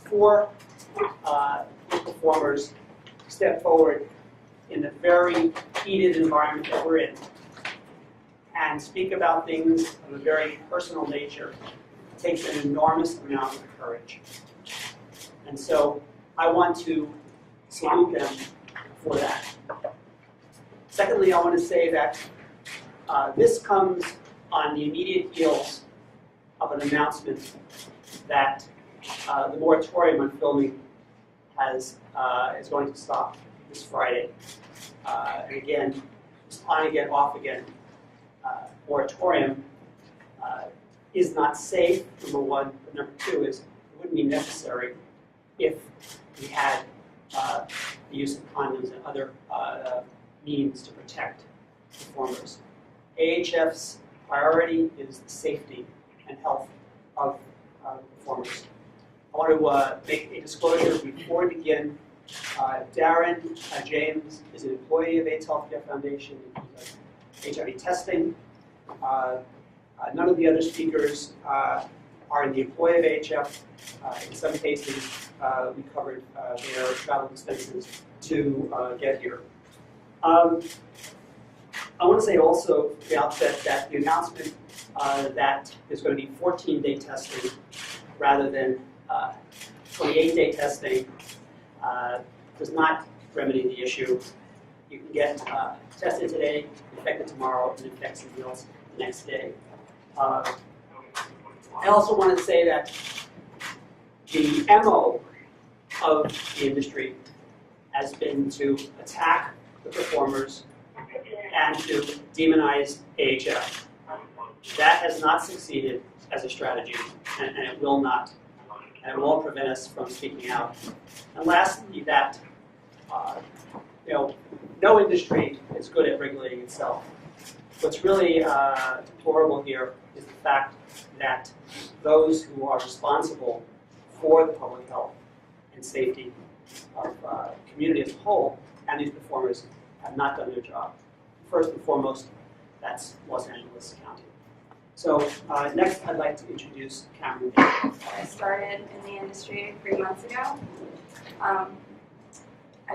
4 performers step forward in the very heated environment that we're in and speak about things of a very personal nature. It takes an enormous amount of courage. And so I want to salute them for that. Secondly, I want to say that this comes on the immediate heels of an announcement that the moratorium on filming is going to stop this Friday. And again, this on again, off again moratorium is not safe, number one. But number two is it wouldn't be necessary if we had the use of condoms and other means to protect performers. AHF's priority is the safety and health of performers. I want to make a disclosure before we begin. Darren James is an employee of AIDS Healthcare Foundation. He does HIV testing. None of the other speakers are in the employ of AHF. In some cases, we covered their travel expenses to get here. I want to say also at the outset that the announcement that there's going to be 14-day testing rather than 28-day testing does not remedy the issue. You can get tested today, infected tomorrow, and infect somebody else the next day. I also want to say that the MO of the industry has been to attack the performers and to demonize AHF. That has not succeeded as a strategy, and it will not. And it won't prevent us from speaking out. And lastly, that no industry is good at regulating itself. What's really deplorable here is the fact that those who are responsible for the public health and safety of the community as a whole and these performers have not done their job. First and foremost, that's Los Angeles County. So next, I'd like to introduce Cameron. I started in the industry 3 months ago. I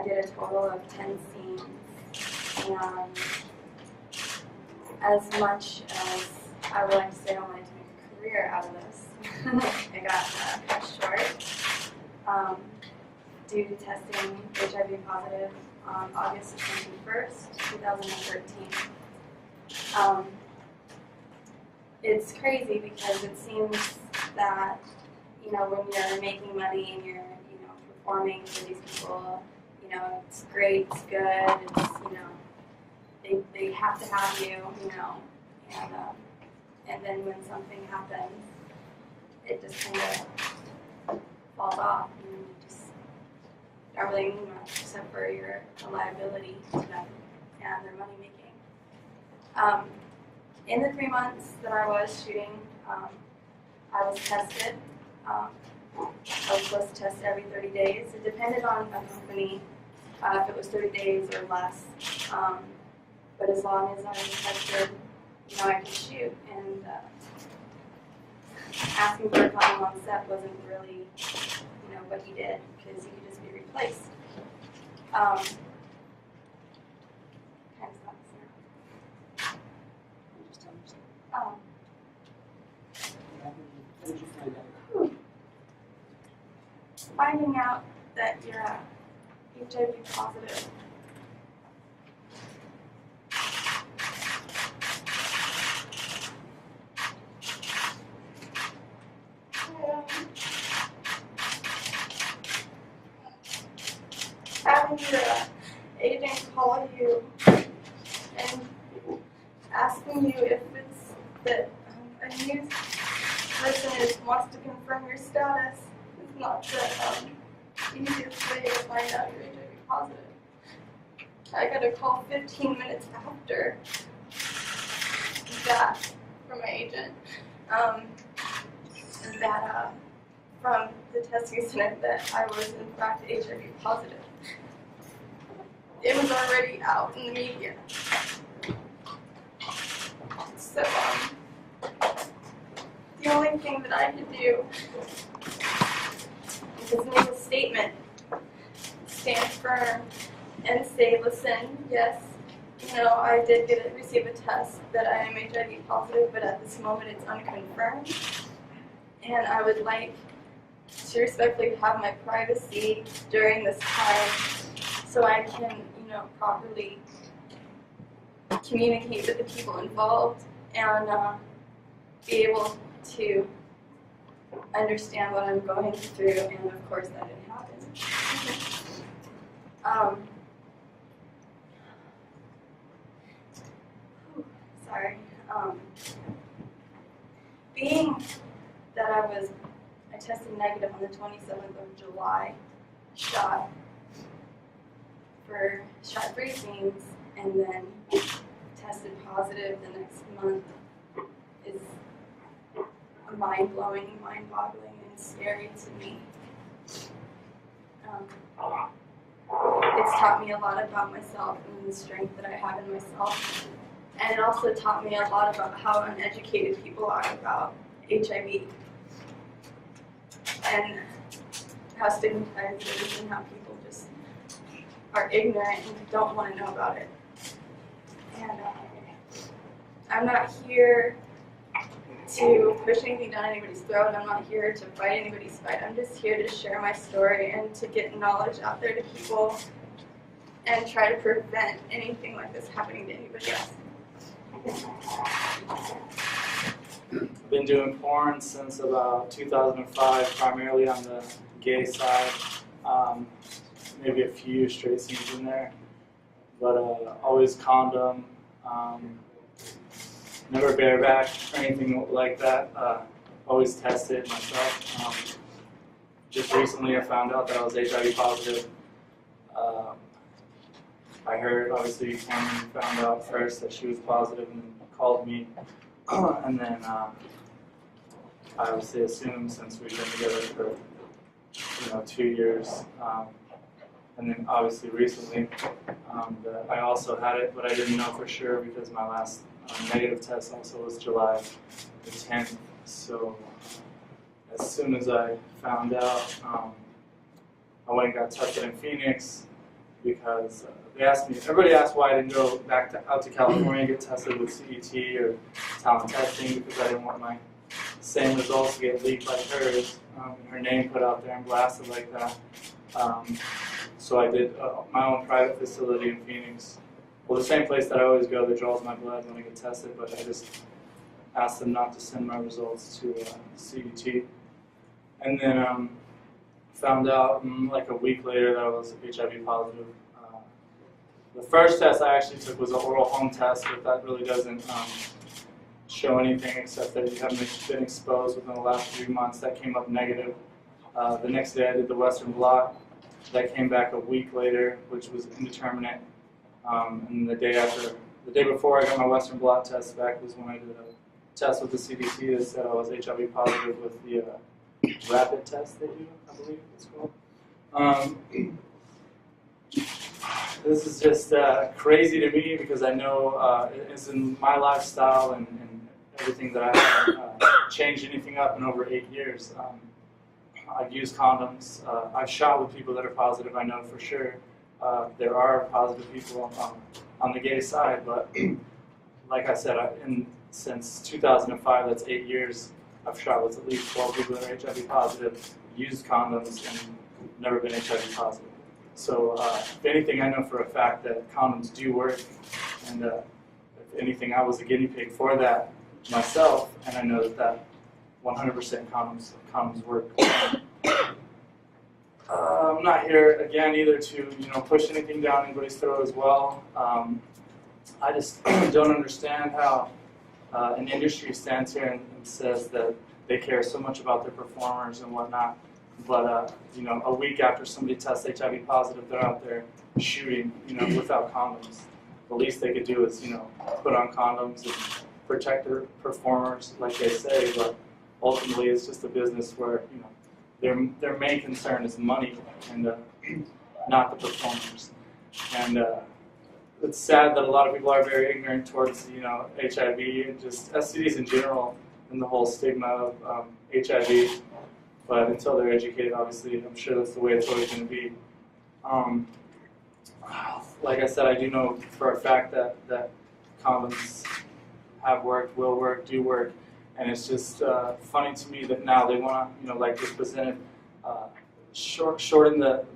did a total of 10 scenes, and as much as I would like to say I wanted to make a career out of this, I got cut short due to testing HIV positive on August 21st, 2013. It's crazy because it seems that, when you're making money and you're, performing for these people, it's great, it's good, it's, they have to have you, and then when something happens, it just kind of falls off, and you just don't really mean much except for you're a liability to them and their money making. In the 3 months that I was shooting, I was tested. I was supposed to test every 30 days. It depended on a company, if it was 30 days or less. But as long as I was tested, I could shoot. And asking for a condom on set wasn't really, what he did, because he could just be replaced. Finding out that you're HIV positive. Having your agent call you and asking you if it's that a new person wants to confirm your status is not the easiest way to find out you're HIV positive. I got a call 15 minutes after that from my agent, from the testing center that I was in fact HIV positive. It was already out in the media. So the only thing that I could do Because make a statement. Stand firm and say, listen, yes, you know, I did receive a test that I am HIV positive, but at this moment it's unconfirmed. And I would like to respectfully have my privacy during this time so I can, you know, properly communicate with the people involved and be able to understand what I'm going through, and of course that didn't happen. Sorry. Being that I tested negative on the 27th of July, shot briefings, and then tested positive the next month is mind-blowing, mind-boggling, and scary to me. It's taught me a lot about myself and the strength that I have in myself. And it also taught me a lot about how uneducated people are about HIV. And how stigmatized it is and how people just are ignorant and don't want to know about it. And I'm not here to push anything down anybody's throat. I'm not here to fight anybody's fight. I'm just here to share my story and to get knowledge out there to people and try to prevent anything like this happening to anybody else. I've been doing porn since about 2005, primarily on the gay side. Maybe a few straight scenes in there, but always condom. Never bareback or anything like that. Always tested myself. Just recently I found out that I was HIV positive. I heard, obviously, Cameron found out first that she was positive and then called me. And then I obviously assumed, since we've been together for 2 years, and then obviously recently that I also had it, but I didn't know for sure because my last negative test also was July the 10th. So as soon as I found out, I went and got tested in Phoenix because they asked me, everybody asked why I didn't go back out to California and get tested with CET or talent testing, because I didn't want my same results to get leaked like hers, and her name put out there and blasted like that. So I did my own private facility in Phoenix. Well, the same place that I always go that draws my blood when I get tested, but I just asked them not to send my results to CET. And then found out like a week later that I was HIV positive. The first test I actually took was an oral home test, but that really doesn't show anything except that you haven't been exposed within the last 3 months. That came up negative. The next day I did the Western blot. That came back a week later, which was indeterminate. And the day before I got my Western blot test back was when I did a test with the CDC that said I was HIV positive with the rapid test they do, I believe it's called. This is just crazy to me because I know it's in my lifestyle and everything that I haven't changed anything up in over 8 years. I've used condoms. I've shot with people that are positive, I know for sure. There are positive people on the gay side, but like I said, since 2005, that's 8 years, I've shot with at least 12 people that are HIV positive, used condoms, and never been HIV positive. So if anything, I know for a fact that condoms do work, and if anything, I was a guinea pig for that myself, and I know that 100% condoms work. I'm not here again either to push anything down anybody's throat as well. I just don't understand how an industry stands here and says that they care so much about their performers and whatnot, but a week after somebody tests HIV positive, they're out there shooting without condoms. The least they could do is put on condoms and protect their performers, like they say, but ultimately it's just a business where their main concern is money and not the performers. And it's sad that a lot of people are very ignorant towards HIV and just STDs in general and the whole stigma of HIV. But until they're educated, obviously, I'm sure that's the way it's always going to be. Like I said, I do know for a fact that condoms have worked, will work, do work, and it's just funny to me that now they want to, like this presented,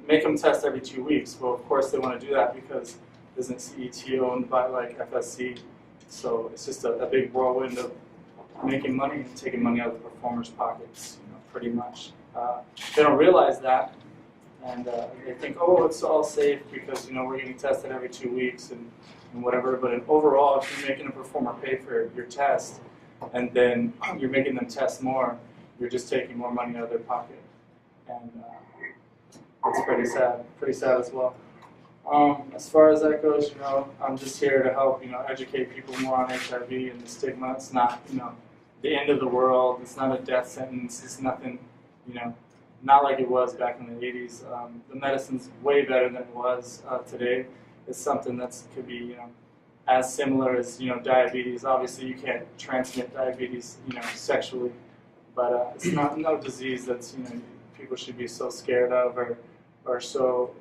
make them test every 2 weeks. Well, of course they want to do that because isn't CET owned by like FSC, so it's just a big whirlwind of making money and taking money out of the performers' pockets, pretty much. They don't realize that, and they think, oh, it's all safe because we're getting tested every 2 weeks and whatever. But overall, if you're making a performer pay for your test, and then you're making them test more, you're just taking more money out of their pocket, and it's pretty sad as well. As far as that goes, I'm just here to help, educate people more on HIV and the stigma. It's not, the end of the world. It's not a death sentence. It's nothing, not like it was back in the 80s. The medicine's way better than it was today. It's something that could be, as similar as, diabetes. Obviously, you can't transmit diabetes, sexually, but it's no disease that's, people should be so scared of or so,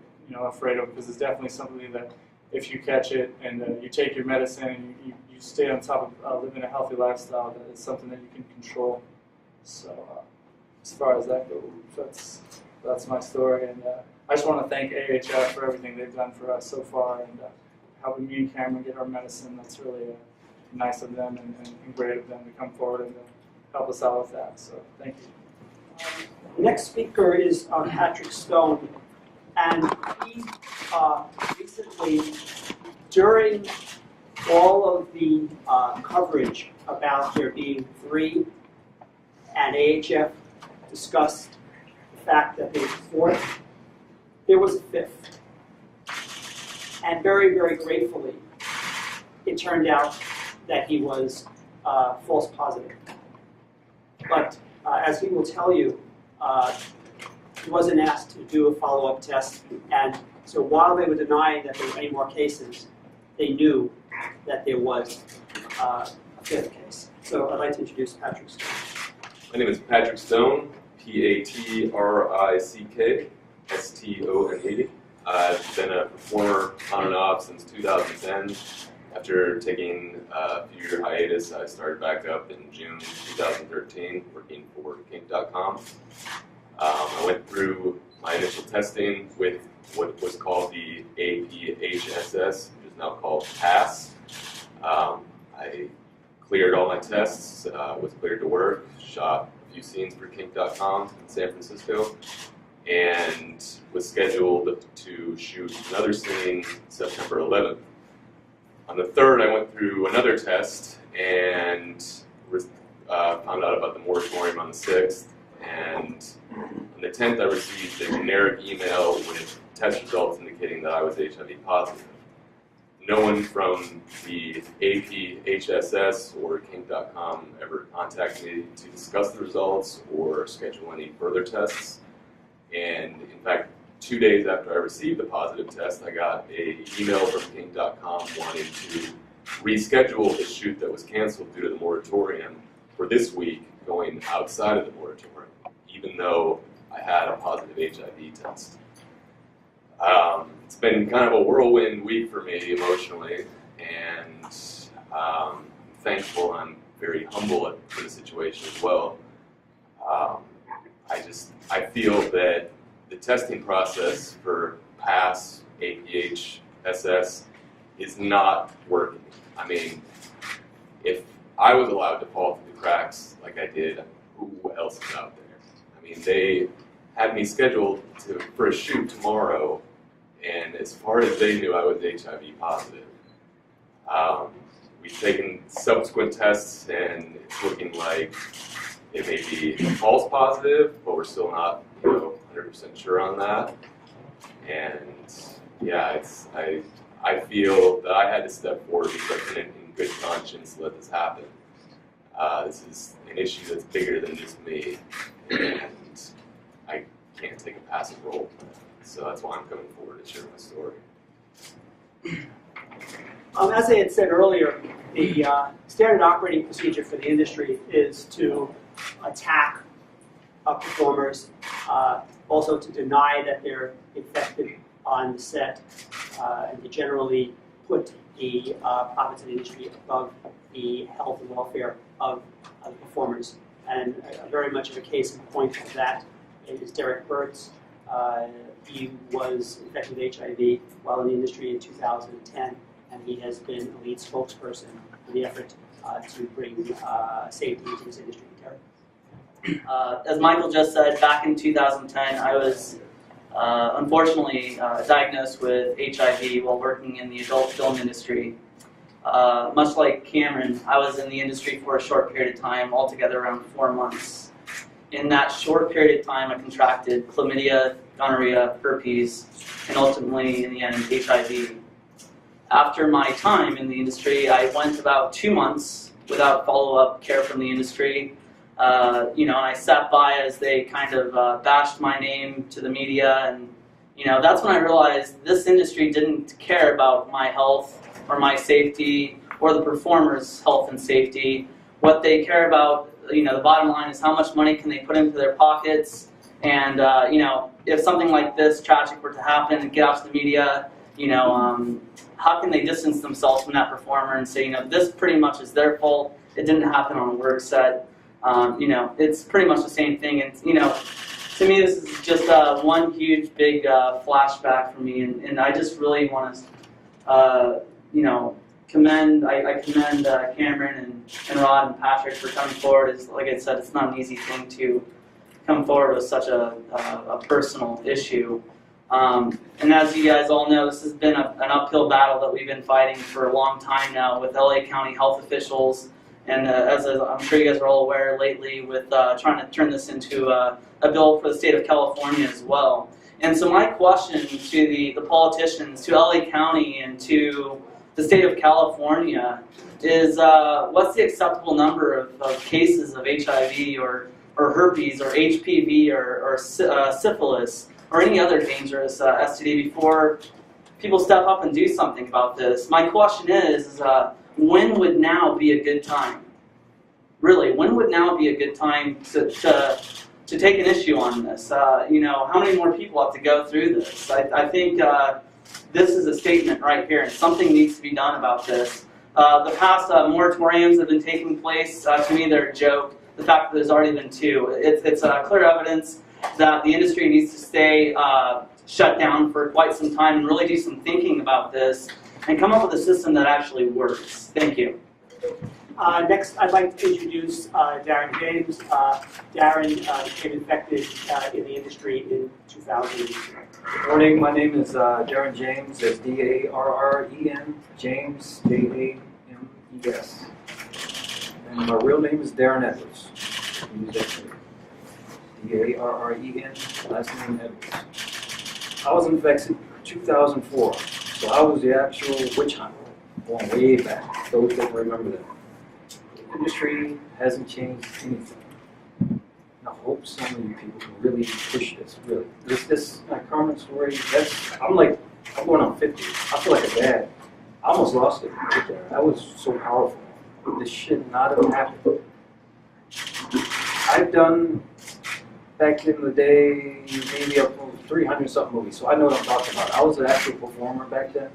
afraid of, because it's definitely something that if you catch it and you take your medicine and you stay on top of living a healthy lifestyle, that it's something that you can control. So as far as that goes, that's my story, and I just want to thank AHF for everything they've done for us so far, and helping me and Cameron get our medicine. That's really nice of them and great of them to come forward and help us out with that. So thank you. The next speaker is Patrick Stone, and he recently, during all of the coverage about there being 3, and AHF discussed the fact that there was a 4th, there was a 5th. And very, very gratefully, it turned out that he was false positive. But as he will tell you, he wasn't asked to do a follow-up test, and so while they were denying that there were any more cases, they knew that there was a 5th case. So I'd like to introduce Patrick Stone. My name is Patrick Stone, Patrick Stone. I've been a performer on and off since 2010. After taking a few-year hiatus, I started back up in June 2013, working for kink.com. I went through my initial testing with what was called the apoptosis, which is now called PASS. I cleared all my tests, was cleared to work, shot a few scenes for kink.com in San Francisco, and was scheduled to shoot another scene September 11th. On the 3rd, I went through another test and found out about the moratorium on the 6th. And on the 10th, I received a generic email with test results indicating that I was HIV positive. No one from the APHSS or kink.com ever contacted me to discuss the results or schedule any further tests. And in fact, 2 days after I received the positive test, I got an email from kink.com wanting to reschedule the shoot that was canceled due to the moratorium for this week, going outside of the moratorium, even though I had a positive HIV test. It's been kind of a whirlwind week for me emotionally, and I'm thankful. I'm very humble for the situation as well. I feel that the testing process for PASS, APHSS is not working. I mean, if I was allowed to fall through the cracks like I did, who else is out there? I mean, they had me scheduled for a shoot tomorrow, and as far as they knew, I was HIV positive. We've taken subsequent tests, and it's looking like it may be a false positive, but we're still not, 100% sure on that. And yeah, I feel that I had to step forward because I couldn't, in good conscience, let this happen. This is an issue that's bigger than just me, and I can't take a passive role. So that's why I'm coming forward to share my story. As I had said earlier, the standard operating procedure for the industry is to attack performers, also to deny that they're infected on the set, and to generally put the profits of the industry above the health and welfare of the performers. And very much of a case in point of that is Derek Burt's. He was infected with HIV while in the industry in 2010, and he has been a lead spokesperson for the effort to bring safety into this industry. Derek? As Michael just said, back in 2010, I was unfortunately diagnosed with HIV while working in the adult film industry. Much like Cameron, I was in the industry for a short period of time, altogether around 4 months. In that short period of time, I contracted chlamydia, gonorrhea, herpes, and ultimately, in the end, HIV. After my time in the industry, I went about 2 months without follow-up care from the industry. I sat by as they kind of bashed my name to the media, and that's when I realized this industry didn't care about my health or my safety or the performers' health and safety. What they care about, the bottom line is how much money can they put into their pockets, and if something like this tragic were to happen and get out to the media, how can they distance themselves from that performer and say, this pretty much is their fault, it didn't happen on a work set. It's pretty much the same thing, and to me this is just one huge big flashback for me, and I just really want to commend Cameron and Rod and Patrick for coming forward. Like I said, it's not an easy thing to come forward with such a personal issue. And as you guys all know, this has been an uphill battle that we've been fighting for a long time now with LA County health officials, and as I'm sure you guys are all aware lately, with trying to turn this into a bill for the state of California as well. And so my question to the politicians, to LA County and to the state of California is, what's the acceptable number of cases of HIV or herpes or HPV or syphilis or any other dangerous STD before people step up and do something about this? My question is when would now be a good time? Really, when would now be a good time to take an issue on this? How many more people have to go through this? I think this is a statement right here, and something needs to be done about this. The past moratoriums have been taking place. To me, they're a joke. The fact that there's already been 2. It's clear evidence that the industry needs to stay shut down for quite some time and really do some thinking about this and come up with a system that actually works. Thank you. Next, I'd like to introduce Darren James. Darren became infected in the industry in 2000. Good morning, my name is Darren James. That's D-A-R-R-E-N, James, J-A-M-E-S. And my real name is Darren Edwards. D-A-R-R-E-N, last name Edwards. I was infected in 2004, so I was the actual witch hunter, going way back, those that remember that. The industry hasn't changed anything. And I hope some of you people can really push this, really. This my current story, I'm going on 50. I feel like a dad. I almost lost it right there. That was so powerful. This should not have happened. I've done, back in the day, maybe up to 300-something movies, so I know what I'm talking about. I was an actual performer back then,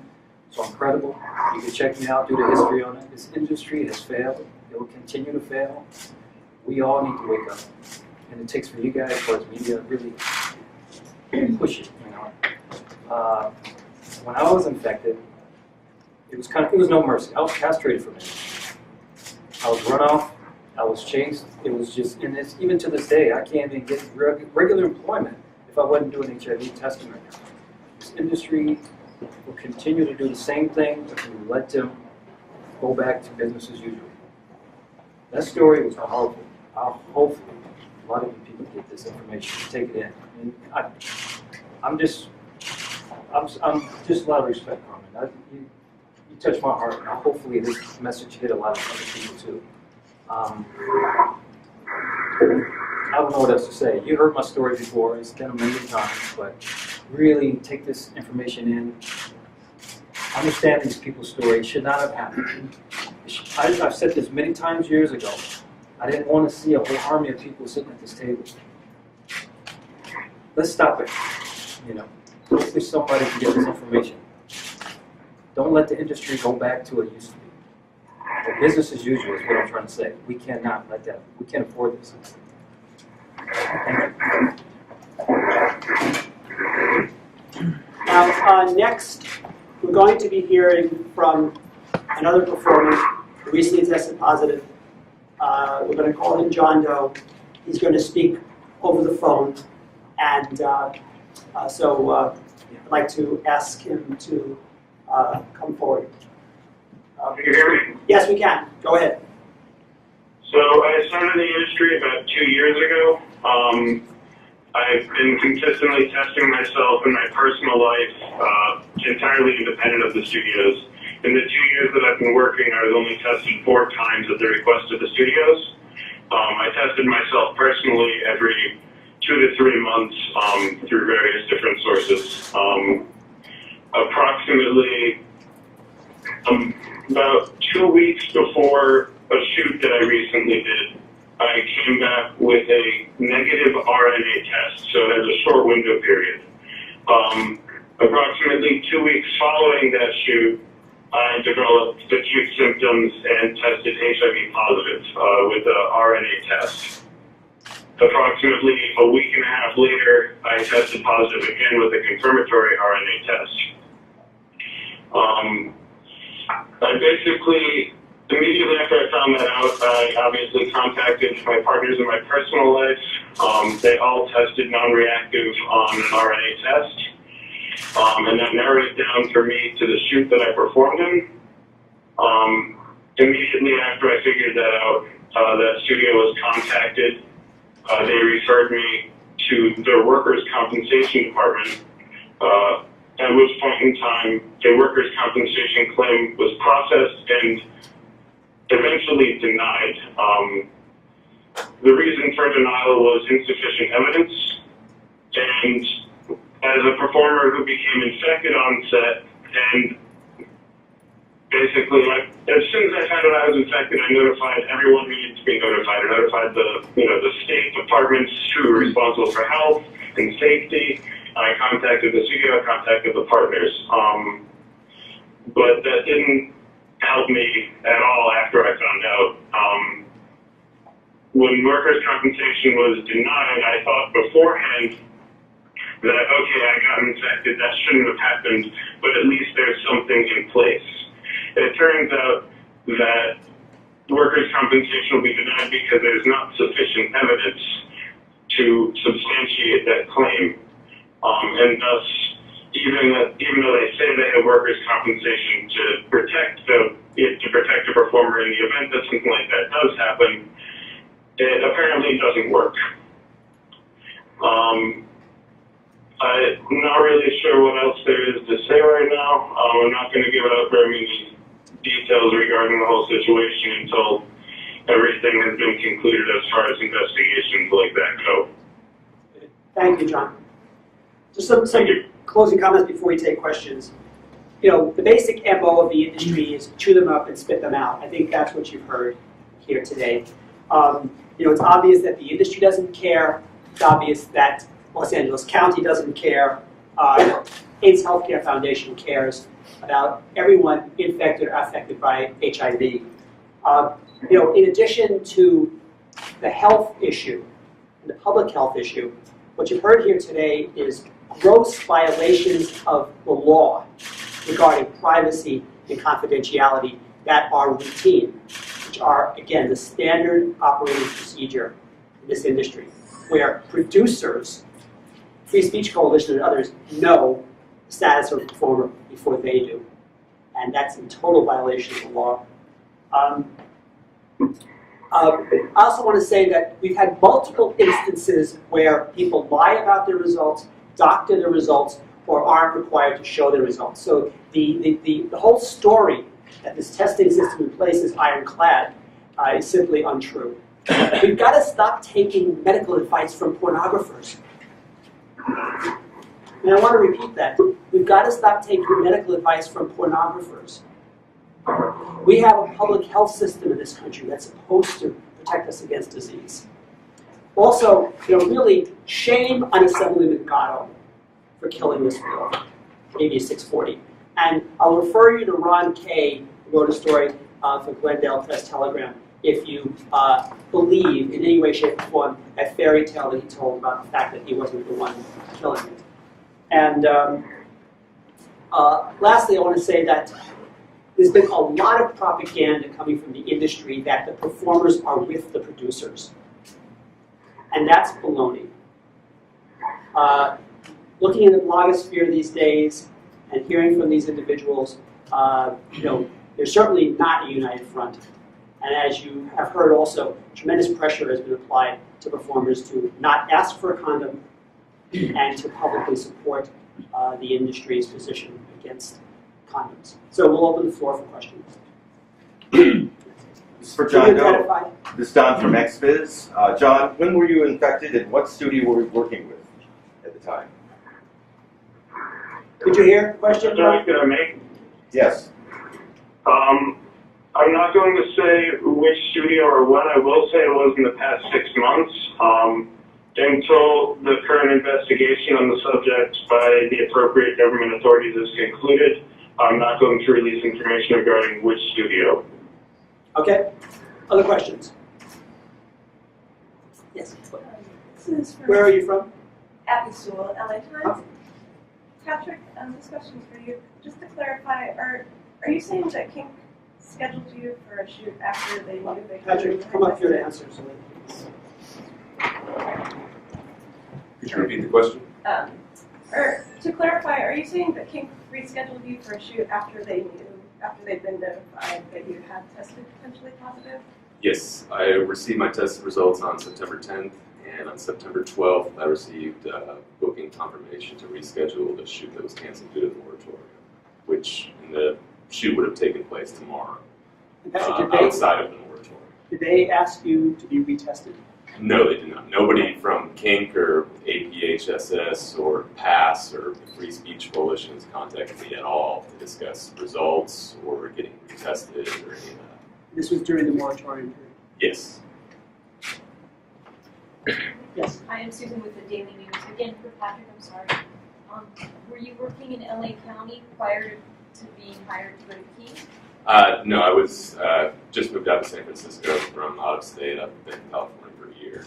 so I'm credible. You can check me out, do the history on it. This industry has failed. It will continue to fail. We all need to wake up. And it takes for you guys, for us media, to really push it, When I was infected, it was no mercy. I was castrated for many. I was run off. I was chased. It was just, even to this day, I can't even get regular employment if I wasn't doing HIV testing right now. This industry will continue to do the same thing if we let them go back to business as usual. That story was powerful. Hopefully, a lot of you people get this information, take it in. And I'm just a lot of respect, Carmen. You touched my heart, and hopefully this message hit a lot of other people too. I don't know what else to say. You heard my story before. It's been a million times, but really take this information in. Understand these people's story. It should not have happened. I've said this many times years ago. I didn't want to see a whole army of people sitting at this table. let's stop it. Hopefully somebody can get this information. Don't let the industry go back to what it used to be. The business as usual is what I'm trying to say. We cannot let that. We can't afford this. Now, next, we're going to be hearing from another performer who recently tested positive. We're going to call him John Doe. He's going to speak over the phone, and so I'd like to ask him to come forward. Can you hear me? Yes, we can. Go ahead. So I started in the industry about 2 years ago. I've been consistently testing myself in my personal life, entirely independent of the studios. In the 2 years that I've been working, I was only tested 4 times at the request of the studios. I tested myself personally every 2 to 3 months through various different sources. Approximately about 2 weeks before a shoot that I recently did, I came back with a negative RNA test, so it has a short window period. Approximately 2 weeks following that shoot, I developed acute symptoms and tested HIV positive with the RNA test. Approximately a week and a half later, I tested positive again with a confirmatory RNA test. I basically, immediately after I found that out, I obviously contacted my partners in my personal life. They all tested non-reactive on an RNA test. And that narrowed it down for me to the shoot that I performed in. Immediately after I figured that out, that studio was contacted. They referred me to their workers' compensation department, at which point in time, a workers' compensation claim was processed and eventually denied. The reason for denial was insufficient evidence, and as a performer who became infected on set, and basically, as soon as I found out I was infected, I notified everyone who needed to be notified. I notified the state departments who were responsible for health and safety. I contacted the studio, I contacted the partners. But that didn't help me at all after I found out. When workers' compensation was denied, I thought beforehand that, okay, I got infected, that shouldn't have happened, but at least there's something in place. It turns out that workers' compensation will be denied because there's not sufficient evidence to substantiate that claim. And thus, even though they say they have workers' compensation to protect a performer in the event that something like that does happen, it apparently doesn't work. I'm not really sure what else there is to say right now. I'm not going to give out very many details regarding the whole situation until everything has been concluded as far as investigations like that go. Thank you, John. Just some closing comments before we take questions. The basic MO of the industry is chew them up and spit them out. I think that's what you've heard here today. It's obvious that the industry doesn't care. It's obvious that Los Angeles County doesn't care. AIDS Healthcare Foundation cares about everyone infected or affected by HIV. In addition to the health issue, the public health issue, what you've heard here today is gross violations of the law regarding privacy and confidentiality that are routine, which are, again, the standard operating procedure in this industry, where producers, Free Speech Coalition and others, know the status of a performer before they do. And that's in total violation of the law. I also want to say that we've had multiple instances where people lie about their results, doctor their results, or aren't required to show their results. So the whole story that this testing system in place is ironclad is simply untrue. We've got to stop taking medical advice from pornographers. And I want to repeat that. We've got to stop taking medical advice from pornographers. We have a public health system in this country that's supposed to protect us against disease. Also, really shame on Assembly Mercado for killing this bill, AB 640. And I'll refer you to Ron Kay, who wrote a story for Glendale Press Telegram, if you believe in any way, shape, or form that fairy tale that he told about the fact that he wasn't the one killing it. And lastly, I want to say that there's been a lot of propaganda coming from the industry that the performers are with the producers. And that's baloney. Looking in the blogosphere these days and hearing from these individuals, there's certainly not a united front. And as you have heard also, tremendous pressure has been applied to performers to not ask for a condom and to publicly support the industry's position against condoms. So we'll open the floor for questions. This is for John Doe. Identify. This is Don from XBiz. John, when were you infected and what studio were you working with at the time? Did you hear the question, John? Can I make? Yes. I'm not going to say which studio or when. I will say it was in the past 6 months. Until the current investigation on the subject by the appropriate government authorities is concluded, I'm not going to release information regarding which studio. Okay. Other questions? Yes. This is from Where are you from? aStories, LA Times. Patrick, this question is for you. Just to clarify, are you saying that Kink scheduled you for a shoot after they knew they Patrick, come up here to answer. So Could you repeat the question? Or to clarify, are you saying that Kink rescheduled you for a shoot after they'd been notified that you had tested potentially positive? Yes, I received my test results on September 10th, and on September 12th, I received booking confirmation to reschedule the shoot that was canceled due to the moratorium, which the shoot would have taken place tomorrow, And Patrick, outside of the moratorium. did they ask you to be retested? No, they did not. Nobody from Kink or APHSS or PASS or the Free Speech Coalitions contacted me at all to discuss results or getting retested or any of that. This was during the moratorium period. Yes. Yes. Hi, I'm Susan with the Daily News. Again, for Patrick, I'm sorry. Were you working in LA County prior to being hired to go to Key? No, I was just moved out to San Francisco from out of state. I've been in California for a year.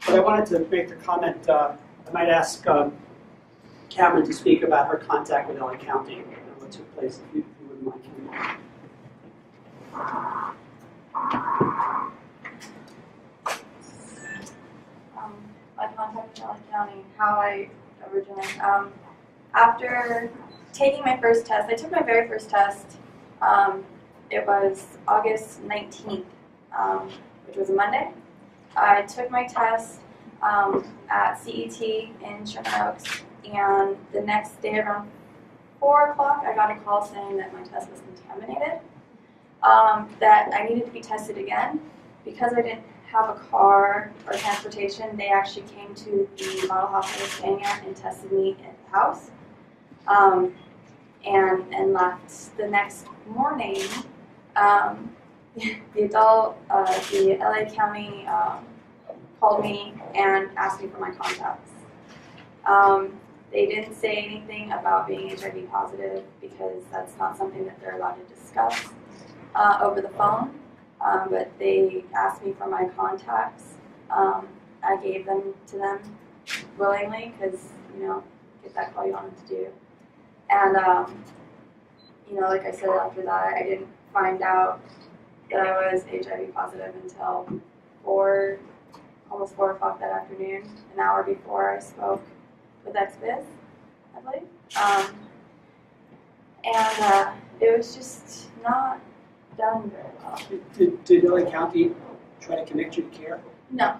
But I wanted to make the comment, I might ask Cameron to speak about her contact with LA County and what took place, if you wouldn't mind, Cameron. My contact with LA County, how I originally, after taking my first test, I took my very first test, it was August 19th, which was a Monday. I took my test at CET in Sherman Oaks, and the next day around 4 o'clock, I got a call saying that my test was contaminated, that I needed to be tested again. Because I didn't have a car or transportation, they actually came to the model house I was staying at and tested me at the house, and left. The next morning, the LA County called me and asked me for my contacts. They didn't say anything about being HIV positive because that's not something that they're allowed to discuss over the phone. But they asked me for my contacts. I gave them to them willingly because, get that call you wanted to do. And, like I said, after that, I didn't find out that I was HIV positive until almost 4 o'clock that afternoon, an hour before I spoke with XBiz, I believe. And it was just not done very well. Did LA County try to connect you to care? No.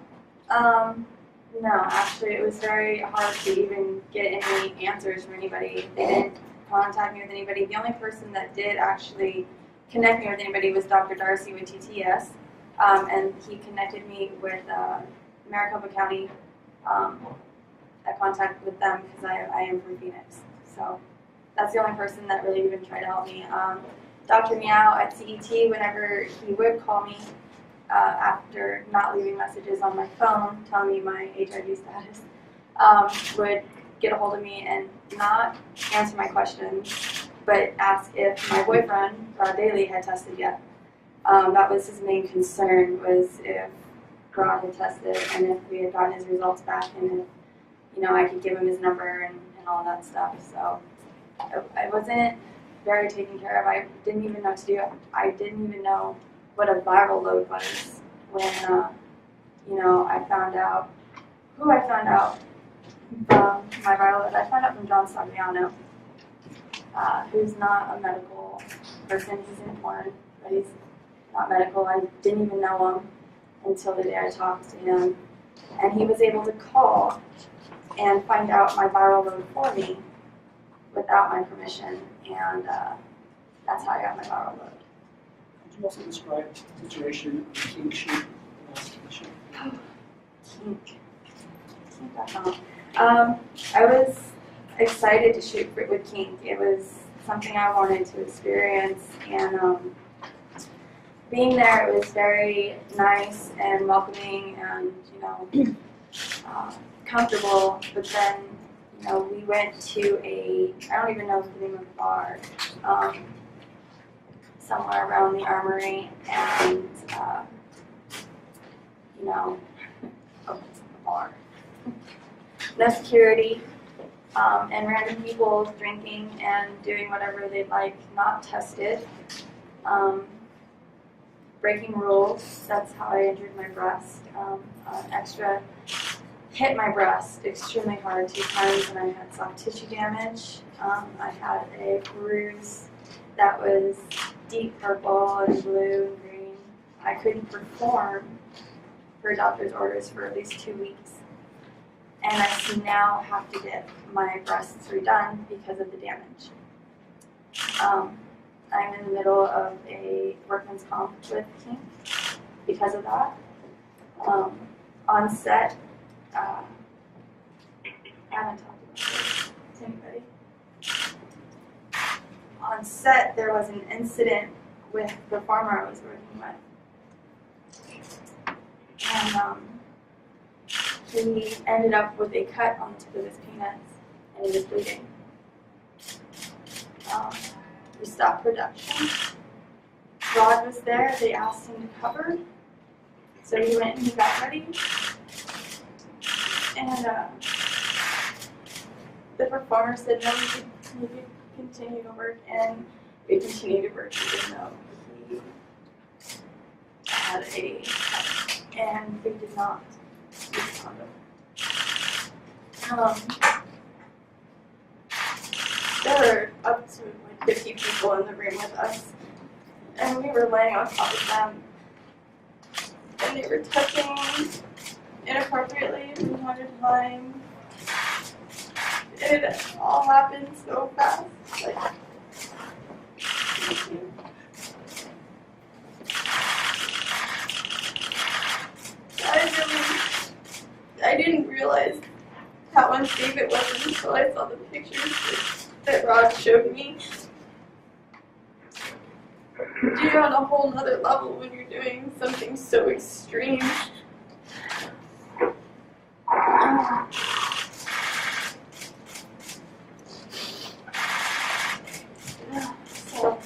No, actually it was very hard to even get any answers from anybody. They didn't contact me with anybody. The only person that did actually connect me with anybody was Dr. Darcy with TTS, and he connected me with Maricopa County. I contacted with them because I am from Phoenix. So that's the only person that really even tried to help me. Dr. Meow at CET, whenever he would call me, after not leaving messages on my phone telling me my HIV status, would get a hold of me and not answer my questions, but ask if my boyfriend, Rod Daly, had tested yet. That was his main concern, was if Rod had tested and if we had gotten his results back and if, you know, I could give him his number and all that stuff. So I wasn't very taken care of. I didn't even know what to do. I didn't even know what a viral load was when, you know, I found out who I found out from my viral load. I found out from John Saviano, who's not a medical person. He's in porn, but he's not medical. I didn't even know him until the day I talked to him. And he was able to call and find out my viral load for me without my permission, and that's how I got my viral load. Could you also describe the situation of the kink shoot? Kink.com. I was excited to shoot with kink. It was something I wanted to experience, and being there, it was very nice and welcoming and, you know, comfortable. But then, you know, we went to I don't even know the name of the bar, somewhere around the Armory, and, you know, a bar. No security, and random people drinking and doing whatever they'd like, not tested. Breaking rules, that's how I injured my breast. Extra hit my breast extremely hard 2 times, and I had soft tissue damage. I had a bruise that was deep purple and blue and green. I couldn't perform per doctor's orders for at least 2 weeks. And I now have to get my breasts redone because of the damage. I'm in the middle of a workman's comp with kink because of that. On set, I haven't talked about this to anybody. On set, there was an incident with the farmer I was working with. And he ended up with a cut on the tip of his penis, and he was bleeding. We stopped production. Rod was there. They asked him to cover. So he went and he got ready. And the performer said no, he could continue to work. And we continued to work even though he had a cut. And we did not use condom. There were up to 50 people in the room with us, and we were laying on top of them, and they were touching inappropriately from time to time. It all happened so fast. I didn't realize how unsafe it was until I saw the pictures that Rod showed me. You're on a whole nother level when you're doing something so extreme. So,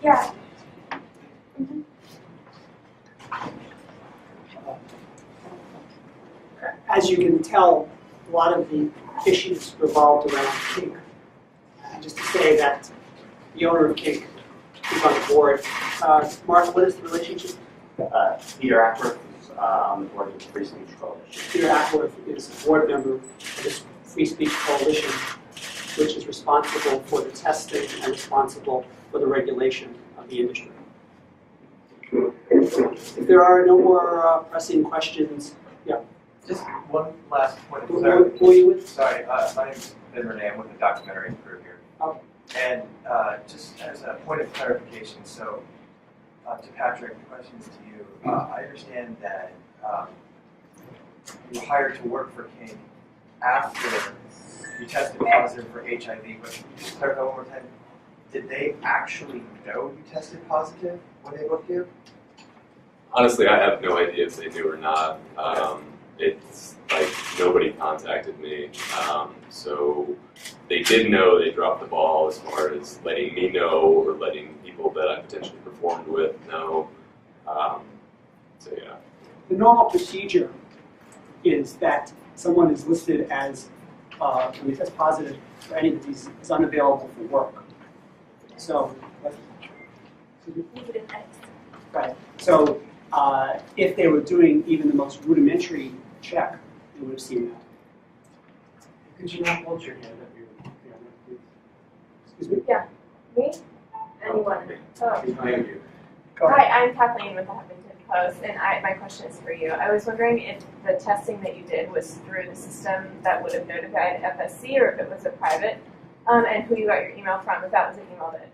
yeah. As you can tell, a lot of the issues revolved around kink. Just to say that the owner of kink is on the board. Mark, what is the relationship? Peter Ackworth is on the board of the Free Speech Coalition. Peter Ackworth is a board member of this Free Speech Coalition, which is responsible for the testing and responsible for the regulation of the industry. If there are no more pressing questions, yeah. Just one last point of Who clarification. are you with? Sorry, my name's Ben Renee. I'm with the documentary crew here. Oh. And just as a point of clarification, so to Patrick, the question is to you. I understand that you were hired to work for King after you tested positive for HIV, but can you just clarify one more time? Did they actually know you tested positive when they booked you? Honestly, I have no idea if they knew or not. It's like nobody contacted me. So they did know they dropped the ball as far as letting me know or letting people that I potentially performed with know. So yeah. The normal procedure is that someone is listed as, when they test positive for any disease, is unavailable for work. So, right. So if they were doing even the most rudimentary check, they would have seen that. Could you not hold your hand up your camera, please? Excuse me? Yeah. Me? Anyone? Oh. Behind you. Go ahead. Hi, I'm Kathleen with the Huffington Post, and my question is for you. I was wondering if the testing that you did was through the system that would have notified FSC, or if it was a private, and who you got your email from, if that was an email that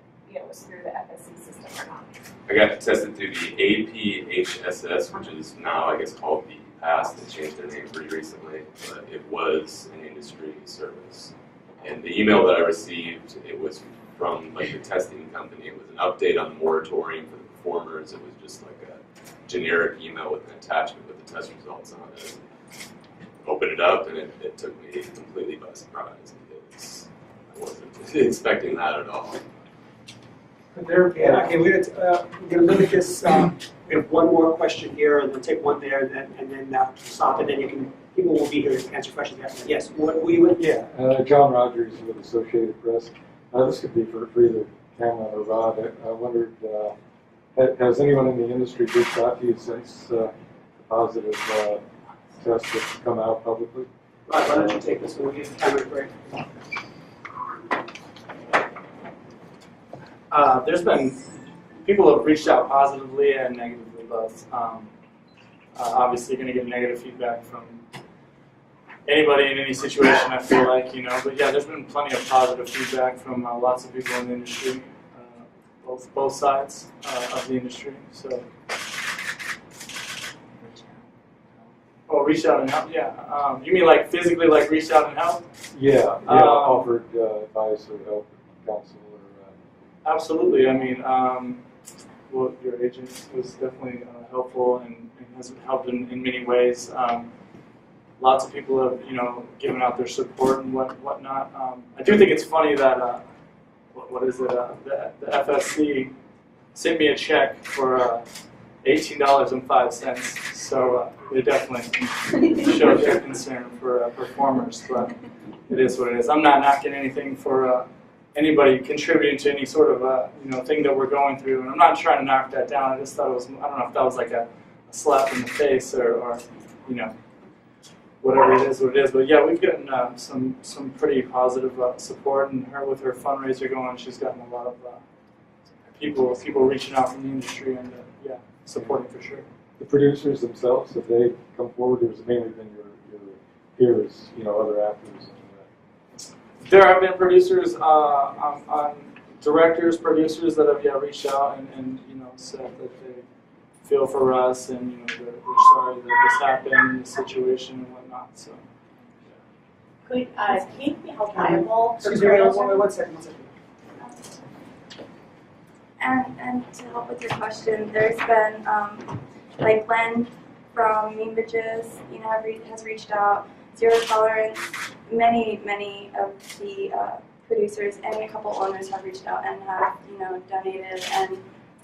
was through the FSC system or not. I got tested through the APHSS, which is now I guess called the PASS. They changed their name pretty recently, but it was an industry service. And the email that I received, it was from like the testing company. It was an update on the moratorium for the performers. It was just like a generic email with an attachment with the test results on it. Opened it up and it took me completely by surprise. I wasn't expecting that at all. Okay, we're going to limit this. We have one more question here, and then take one there, and then stop, and then people will be here to answer questions after. Yes, what were you with? Yeah, John Rogers with Associated Press. This could be for either Cameron or Rod. I wondered, has anyone in the industry reached out to you since the positive test has come out publicly? Rod, why don't you take this one? We'll give Cameron a break. There's been people have reached out positively and negatively both. Obviously, going to get negative feedback from anybody in any situation. I feel like, but yeah, there's been plenty of positive feedback from lots of people in the industry, both sides of the industry. So, reach out and help. Yeah, you mean like physically, like reach out and help? Yeah, offered advice or help, counsel. Absolutely. I mean, well, your agent was definitely helpful and has helped in many ways. Lots of people have, given out their support and whatnot. I do think it's funny that what is it? The FSC sent me a check for $18.05. So they definitely showed their concern for performers, but it is what it is. I'm not knocking anything for anybody contributing to any sort of thing that we're going through, and I'm not trying to knock that down. I just thought it was, I don't know if that was like a slap in the face or whatever it is, what it is. But yeah, we've gotten some pretty positive support, and with her fundraiser going, she's gotten a lot of people reaching out from the industry and supporting for sure. The producers themselves, have they come forward, or has it mainly been your peers, other actors? There have been producers, directors, producers that have reached out and said that they feel for us and they're sorry that this happened, this situation and whatnot. So, could Keith be held liable for Excuse me, one second. And to help with your question, there's been like Len from Mean Bitches, has reached out. Zero Tolerance, many of the producers and a couple owners have reached out and have donated and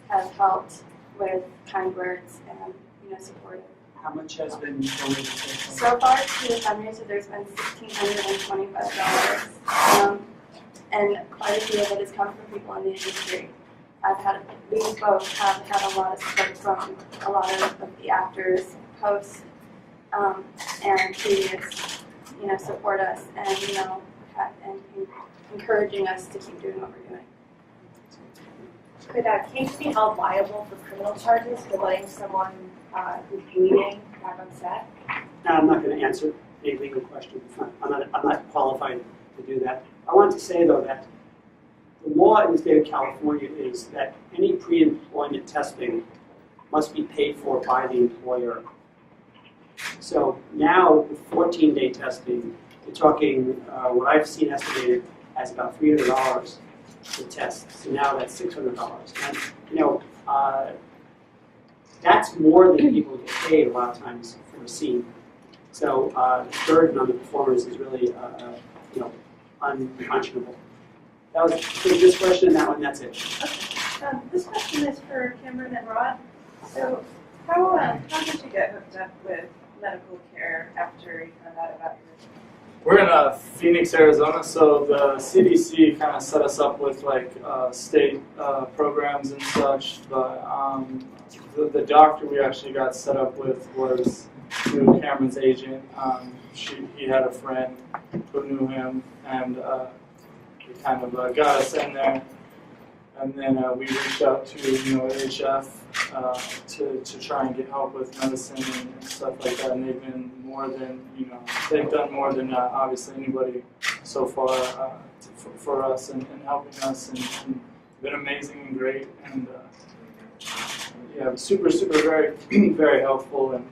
have helped with kind words and supported. How much has been donated so far to the fundraiser? There's been $1,625, and quite a few of it has come from people in the industry. We both have had a lot of support from a lot of the actors, hosts, and previous, support us and encouraging us to keep doing what we're doing. Could Keith be held liable for criminal charges for letting someone who's bleeding back on set? No, I'm not going to answer a legal question. I'm not qualified to do that. I want to say, though, that the law in the state of California is that any pre-employment testing must be paid for by the employer. So now, with 14-day testing, you're talking what I've seen estimated as about $300 to test. So now that's $600. And That's more than people get paid a lot of times for a scene. So the burden on the performers is really, unconscionable. That was this question and that one. That's it. Okay. This question is for Cameron and Rod. So, how did you get hooked up with medical care after you found out about your? We're in Phoenix, Arizona, so the CDC kind of set us up with like state programs and such. But the doctor we actually got set up with was through Cameron's agent. He had a friend who knew him, and he kind of got us in there. And then we reached out to HF to try and get help with medicine and stuff like that. And they've been more than they've done more than obviously anybody so far for us and helping us, and been amazing and great, and super very very helpful. And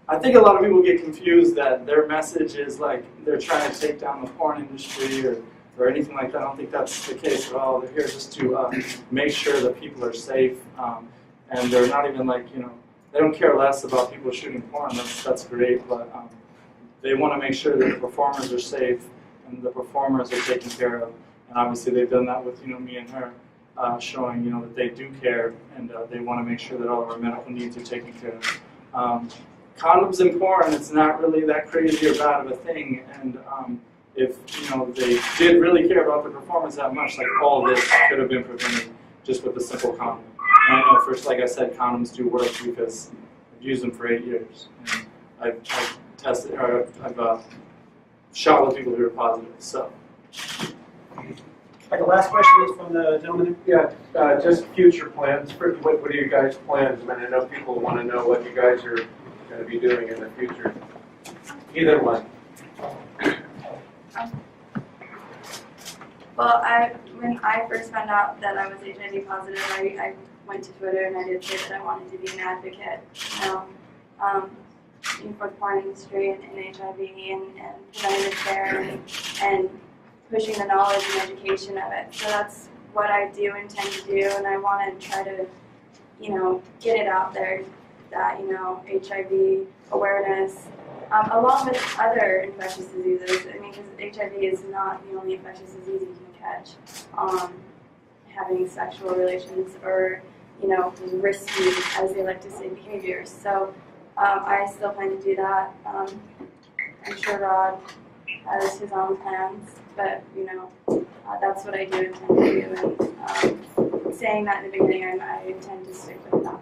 I think a lot of people get confused that their message is like they're trying to take down the porn industry or anything like that. I don't think that's the case at all. They're here just to make sure that people are safe, and they're not even like, they don't care less about people shooting porn. That's great, but they want to make sure that the performers are safe and the performers are taken care of. And obviously they've done that with me and her, showing that they do care, and they want to make sure that all of our medical needs are taken care of. Condoms and porn, it's not really that crazy or bad of a thing, and if they did really care about the performance that much, like all of this could have been prevented just with a simple condom. And I know, first, like I said, condoms do work because I've used them for 8 years, and I've tested, or I've shot with people who are positive. So, The last question is from the gentleman. Yeah, just future plans. What are your guys' plans? I mean, I know people want to know what you guys are going to be doing in the future. Either one. Well, when I first found out that I was HIV positive, I went to Twitter and I did say that I wanted to be an advocate, for the porn industry and HIV and preventative care and pushing the knowledge and education of it. So that's what I do intend to do, and I want to try to, get it out there that, HIV awareness, along with other infectious diseases. I mean, because HIV is not the only infectious disease you can catch. Having sexual relations or, risky, as they like to say, behaviors. So I still plan to do that. I'm sure Rod has his own plans, but that's what I do intend to do. And saying that in the beginning, I intend to stick with that.